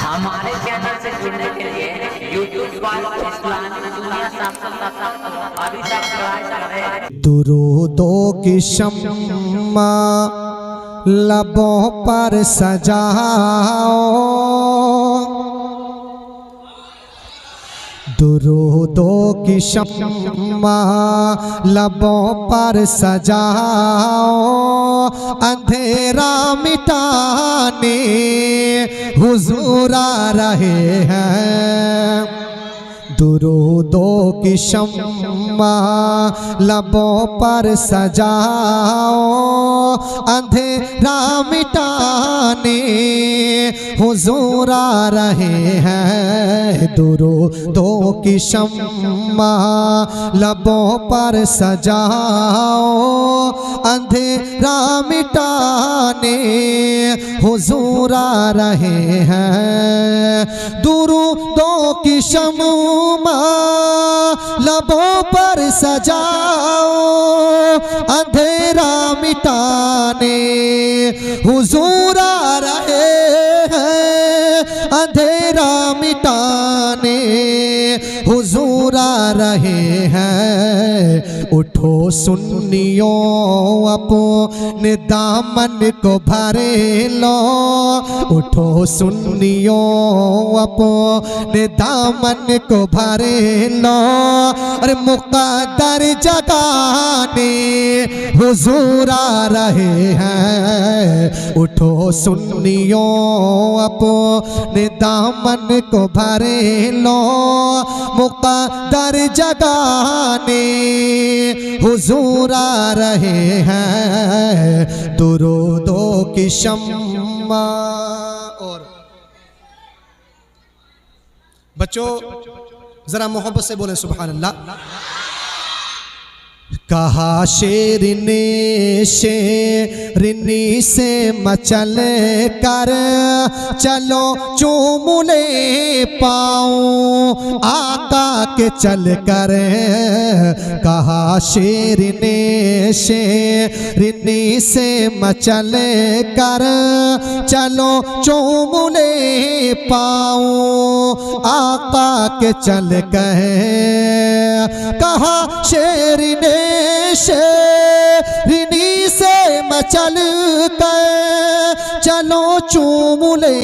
हमारे चैनल से जुड़ने के लिए यूट्यूब पर इस्लामिक दुनिया अभी सब्सक्राइब करें। दुरूदो की शम्मा लबों पर सजाओ, दुरूदो की शम्मा लबों पर सजाओ, अंधेरा मिटाने हुजूर आ रहे हैं। दुरूदो की शम्मा लबों पर सजाओ, अंधेरा मिटाने हुजूर आ रहे हैं। दुरूदो की शम्मा लबों पर सजाओ, अंधेरा मिटाने हुजूर आ रहे हैं। दुरूदो की शम्मा लबों पर सजाओ, अंधेरा मिटाने हुजूर आ रहे हैं। अंधेरा मिटाने हुजूर आ रहे हैं। उठो सुन्नियों अपने दामन को भरे लो, उठो सुन्नियों अपने दामन को भरे लो, अरे मुक़द्दर जगाने हुजूर आ रहे हैं। उठो सुन्नियों अपने दामन को भरे लो, मुक़द्दर जगाने हुजूर आ रहे हैं। दुरूदो की शम्मा। और बच्चों जरा मोहब्बत से बोले सुभान अल्लाह। कहा शेरनी शेरनी से मचल कर चलो चूम ले पाऊं आका के चल कर। कहा शेरनी शेरनी से मचल कर चलो चूम ले पाऊं आका के चल कर। कहा शेरनी शेरनी से मचल कर चलो चूम ले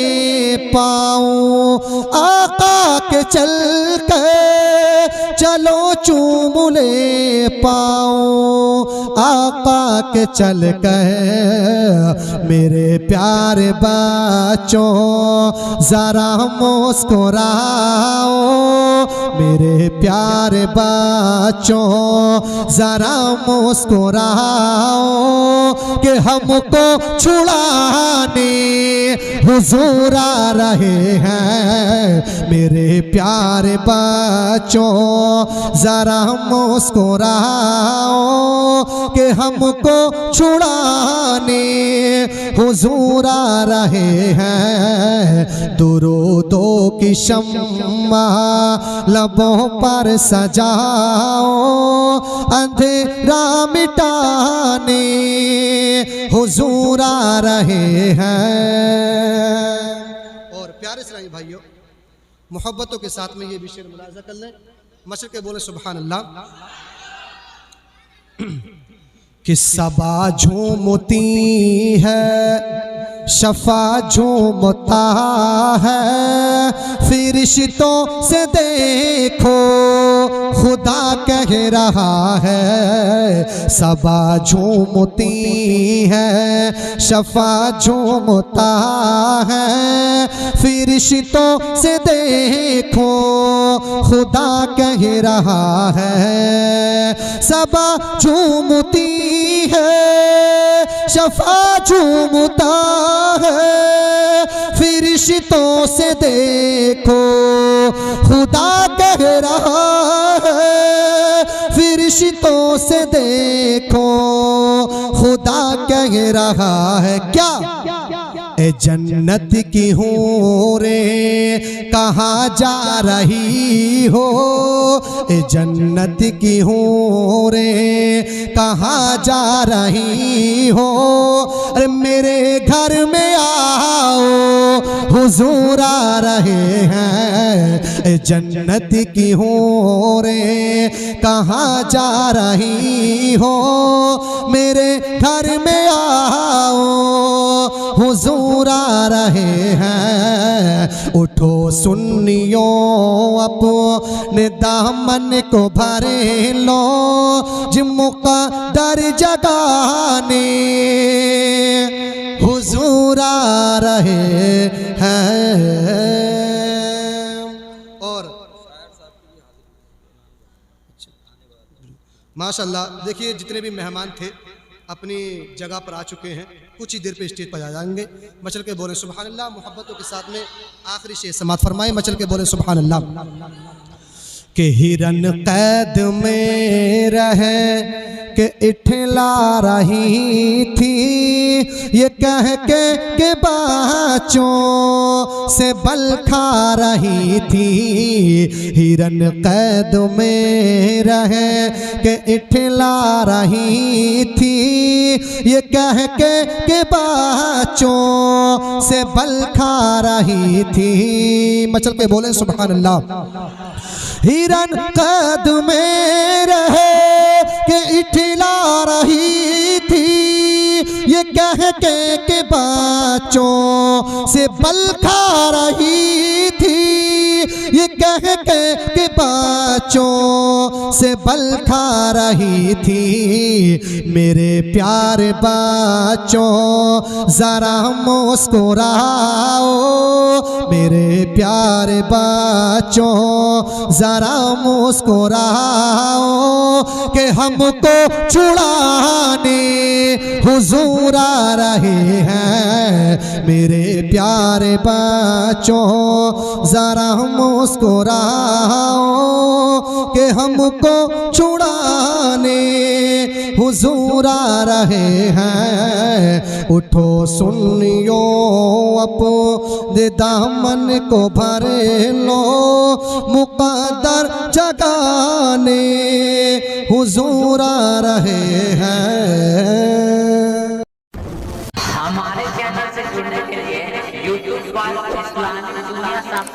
पाऊं आका के चल कर। चलो चूम ले पाऊं आका के चल कर। मेरे प्यारे बच्चों जरा मुस्कुराओ, मेरे प्यारे बच्चों जरा मुस्कुराओ, कि हमको छुड़ाने हुजूर आ रहे हैं। मेरे प्यारे बच्चों जरा मुस्कुराओ, कि हमको छुड़ाने हुजूर आ रहे हैं। दुरूदो की शम्मा लबों पर सजाओ, अंधेरा मिटाने हुजूर आ रहे हैं। और प्यारे इस्लामी भाइयों मोहब्बतों के साथ में ये भी शेर मुलाजा कर लें। मशर के बोले सुभान अल्लाह। कि सबा झूमती है शफा झूमता है, फिरिश्तों से देखो खुदा कह रहा है। सबा झूमती है शफा झूमता है, फिरिश्तों से देखो खुदा कह रहा है। सबा झूमती है शफा झूमता है, फिरिश्तों से देखो खुदा कह रहा है। फिरिश्तों से देखो खुदा कह रहा है। क्या ए जन्नत की हूँ रे कहाँ जा रही हो, ए जन्नत की हूँ रे कहाँ जा रही हो, अरे मेरे घर में आओ हुजूर आ रहे हैं। ए जन्नत की हूँ रे कहाँ जा रही हो, मेरे घर में आओ हुजूर आ रहे हैं। उठो सुन्नियों अपने दामन को भरे लो, मुक़द्दर जगाने हुजूर आ रहे हैं। और माशाल्लाह देखिए जितने भी मेहमान थे अपनी जगह पर आ चुके हैं, कुछ ही देर पे स्टेज पर आ जाएंगे। मचल के बोले सुभान अल्लाह, मोहब्बतों के साथ में आखिरी शेर समात फरमाए। मचल के बोले सुभान अल्लाह। कि हिरन कैद में रह के इठला रही थी, ये कह के बाचों से बल खा रही थी। हिरन कैद में रह के इठला रही थी, ये कह के बाचों से बल खा रही थी। मचल के बोले सुभान अल्लाह। हिरन कैद में रहे के इठला रही थी, ये कह के बाचों से बल खा रही थी, ये कह के बाचों से बल खा रही थी। मेरे प्यारे बाचों जरा मुस्कुराओ, मेरे प्यारे बाचों जरा मुस्कुराओ, कि हमको छुड़ाने हुजूर आ रहे हैं। मेरे प्यारे बच्चों जरा मुस्कुराओ, कि हमको छुड़ाने हुजूर आ रहे हैं। उठो सुनियो अपने दामन को भरे लो, मुक़द्दर जगाने हुजूर आ रहे हैं। हमारे चैनल से जुड़ने के लिए YouTube पर इस्लामिक दुनिया साफ